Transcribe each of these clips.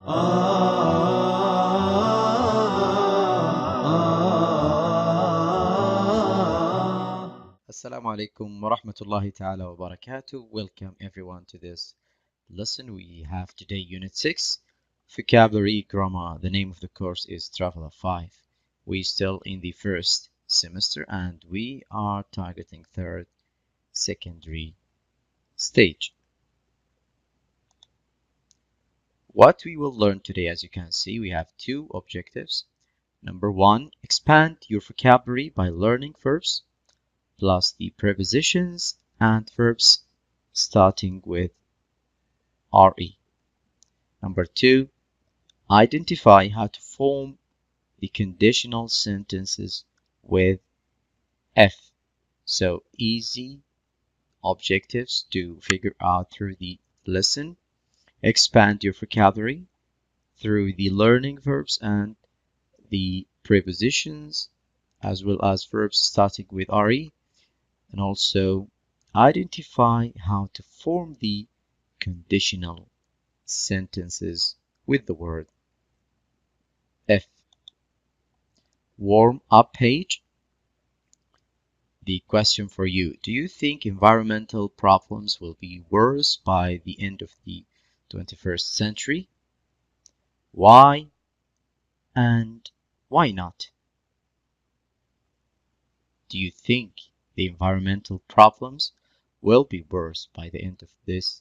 Assalamu alaikum wa rahmatullahi ta'ala wa barakatuh. Welcome everyone to this lesson. We have today Unit 6, Vocabulary Grammar. The name of the course is Traveler 5. We're still in the first semester and we are targeting third secondary stage. What we will learn today, as you can see, we have two objectives. Number one, expand your vocabulary by learning verbs plus the prepositions and verbs starting with RE. Number two, identify how to form the conditional sentences with F. So easy objectives to figure out through the lesson. Expand your vocabulary through the learning verbs and the prepositions as well as verbs starting with RE. And also identify how to form the conditional sentences with the word F. Warm up page. The question for you: do you think environmental problems will be worse by the end of the 21st century? Why and why not? Do you think the environmental problems will be worse by the end of this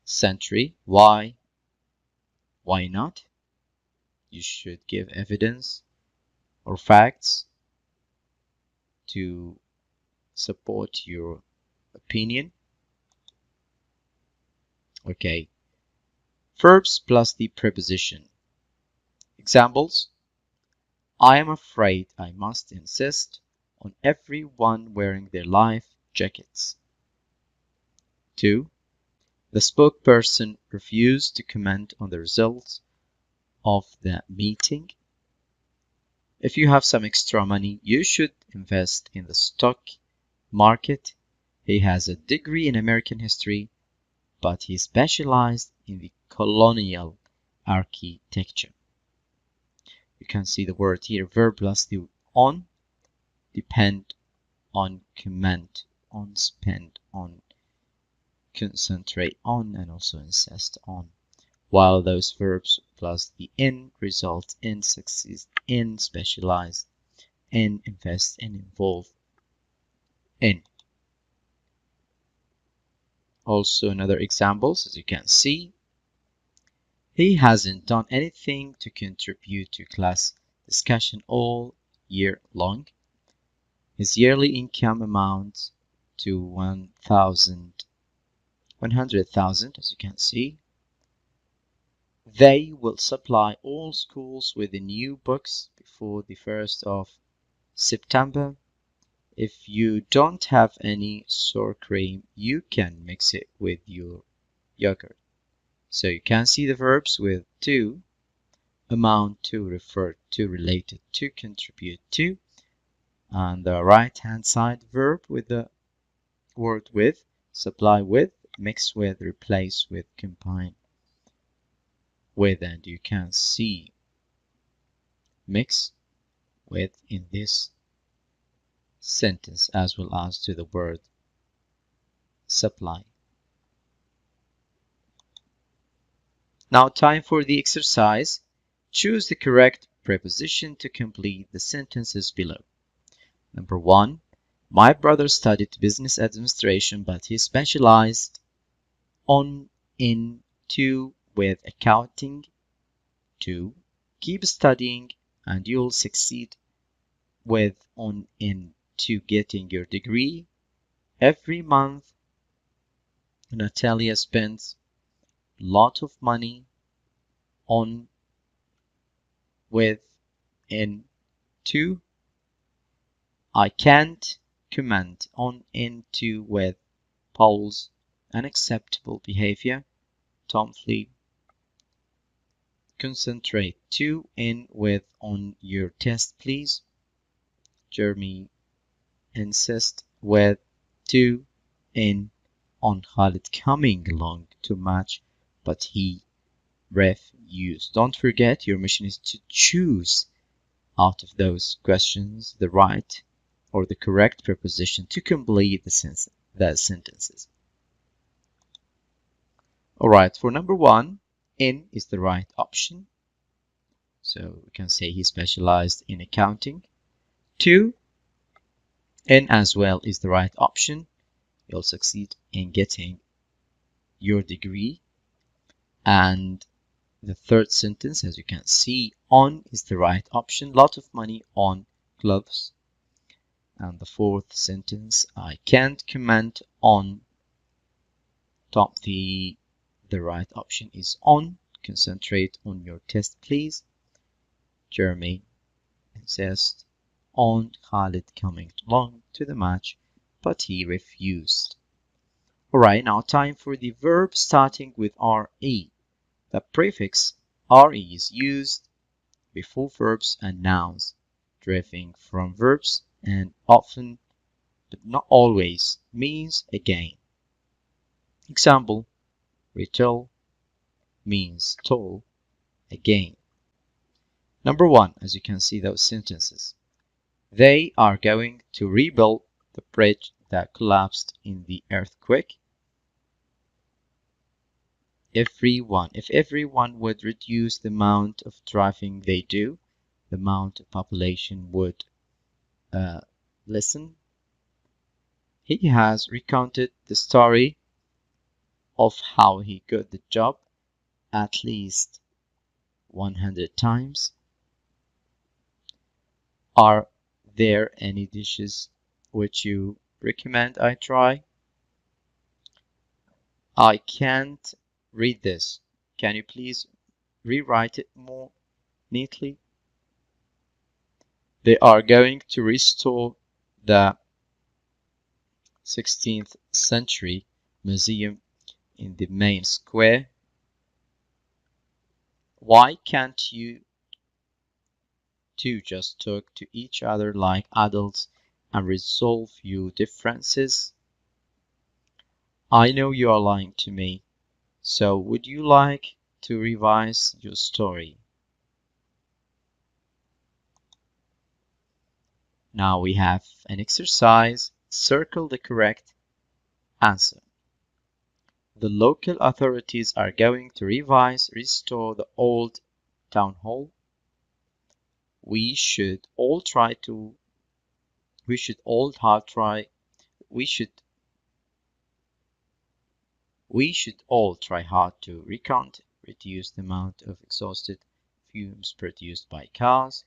century? Why not? You should give evidence or facts to support your opinion. Okay. Verbs plus the preposition. Examples: I am afraid I must insist on everyone wearing their life jackets. 2. The spokesperson refused to comment on the results of the meeting. If you have some extra money, you should invest in the stock market. He has a degree in American history, but he specialized in the colonial architecture. You can see the word here, verb plus the on, depend on, comment on, spend on, concentrate on, and also insist on. While those verbs plus the in result in, succeed in, specialize in, invest in, involve in. Also another examples, as you can see, he hasn't done anything to contribute to class discussion all year long. His yearly income amounts to 100,000, as you can see. They will supply all schools with the new books before the 1st of September. If you don't have any sour cream, you can mix it with your yogurt. So you can see the verbs with to, amount to, refer to, related to, contribute to. On the right hand side, verb with the word with, supply with, mix with, replace with, combine with, and you can see mix with in this sentence as well as to the word supply. Now time for the exercise. Choose the correct preposition to complete the sentences below. Number 1. My brother studied business administration, but he specialized into with accounting. 2. Keep studying and you'll succeed with into getting your degree. Every month, Natalia spends a lot of money on with into. I can't comment on into with Paul's unacceptable behavior. Tom Fleet. Concentrate to in with on your test, please. Jeremy. Insist with to in on Khalid coming along to match, but he refuse. Don't forget, your mission is to choose out of those questions the right or the correct preposition to complete the sentences. Alright, for number 1, in is the right option. So we can say he specialized in accounting. 2, in as well is the right option. You'll succeed in getting your degree. And the third sentence, as you can see, on is the right option. Lot of money on clothes. And the fourth sentence, I can't comment on top. The right option is on. Concentrate on your test, please. Jeremy insists on Khalid coming along to the match, but he refused. Alright, now time for the verb starting with RE. The prefix RE is used before verbs and nouns, deriving from verbs and often, but not always, means again. Example, retell means told again. Number 1, as you can see those sentences. They are going to rebuild the bridge that collapsed in the earthquake. If everyone would reduce the amount of driving they do, the amount of population would listen. He has recounted the story of how he got the job at least 100 times. Are there any dishes which you recommend I try? I can't read this. Can you please rewrite it more neatly? They are going to restore the 16th century museum in the main square. Why can't you two just talk to each other like adults and resolve your differences? I know you are lying to me, so would you like to revise your story? Now we have an exercise. Circle the correct answer. The local authorities are going to restore the old town hall. We should all try hard to reduce the amount of exhausted fumes produced by cars.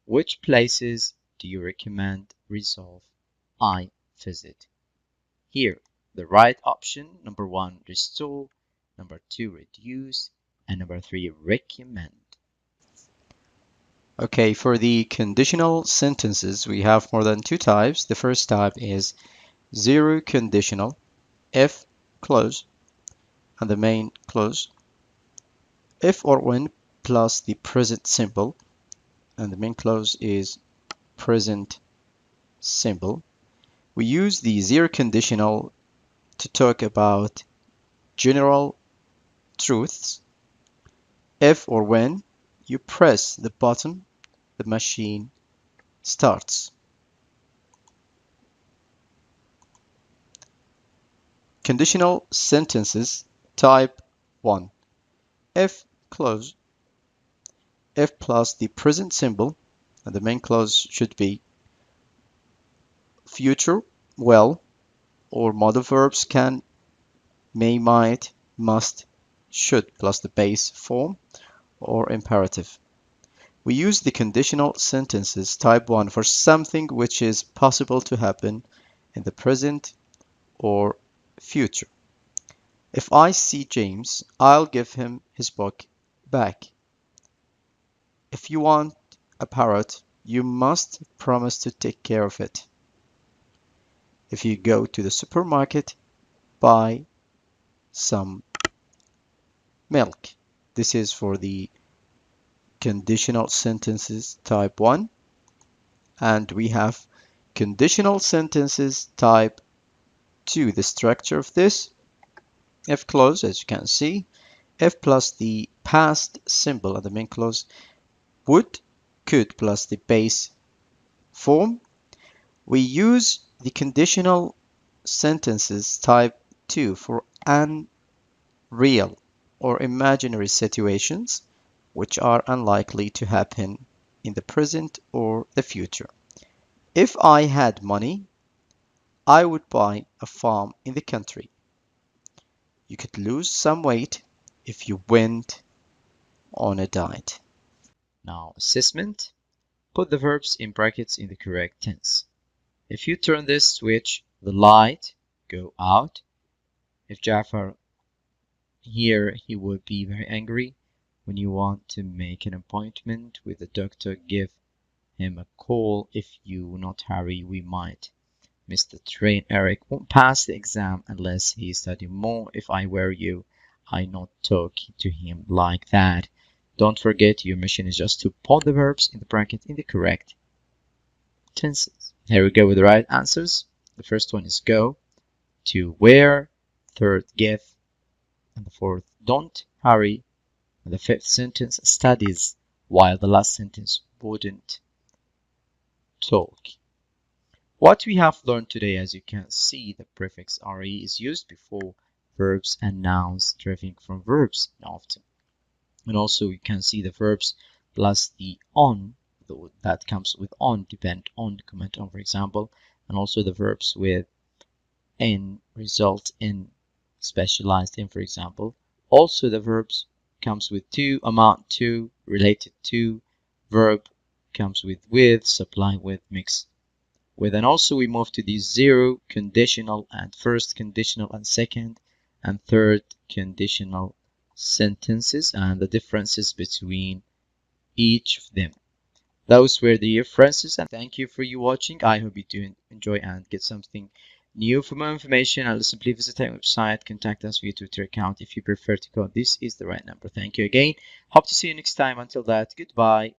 Which places do you recommend I visit? Here, the right option, number 1, restore, number 2, reduce, and number 3, recommend. Okay, for the conditional sentences, we have more than 2 types. The first type is zero conditional, if clause, and the main clause. If or when plus the present simple, and the main clause is present simple. We use the zero conditional to talk about general truths. If or when you press the button, the machine starts. Conditional sentences type 1. If clause. If plus the present simple, and the main clause should be future, will, or modal verbs can, may, might, must, should, plus the base form, or imperative. We use the conditional sentences type 1 for something which is possible to happen in the present or future. If I see James, I'll give him his book back. If you want a parrot, you must promise to take care of it. If you go to the supermarket, buy some milk. This is for the conditional sentences type 1. And we have conditional sentences type 2. The structure of this, if clause, as you can see, if plus the past symbol at the main clause, would, could plus the base form. We use the conditional sentences type 2 for unreal or imaginary situations which are unlikely to happen in the present or the future. If I had money, I would buy a farm in the country. You could lose some weight if you went on a diet. Now, assessment. Put the verbs in brackets in the correct tense. If you turn this switch, the light go out. If Jafar here, he would be very angry. When you want to make an appointment with the doctor, give him a call. If you not hurry, we might miss the train. Eric won't pass the exam unless he study more. If I were you, I not talk to him like that. Don't forget, your mission is just to put the verbs in the bracket in the correct tenses. Here we go with the right answers. The first one is go, to where, third give, and the fourth don't hurry, and the fifth sentence studies, while the last sentence wouldn't talk. What we have learned today, as you can see, the prefix re is used before verbs and nouns deriving from verbs often. And also you can see the verbs plus the on, that comes with on, depend on, comment on, for example, and also the verbs with in, result in, specialized in, for example. Also the verbs comes with to, amount to, related to, verb comes with, supply with, mix with. And also we move to the zero conditional and first conditional and second and third conditional sentences and the differences between each of them. Those were the references, and thank you for you watching. I hope you do enjoy and get something new. For more information, I'll simply visit our website, contact us via Twitter account if you prefer to call. This is the right number. Thank you again. Hope to see you next time. Until that, goodbye.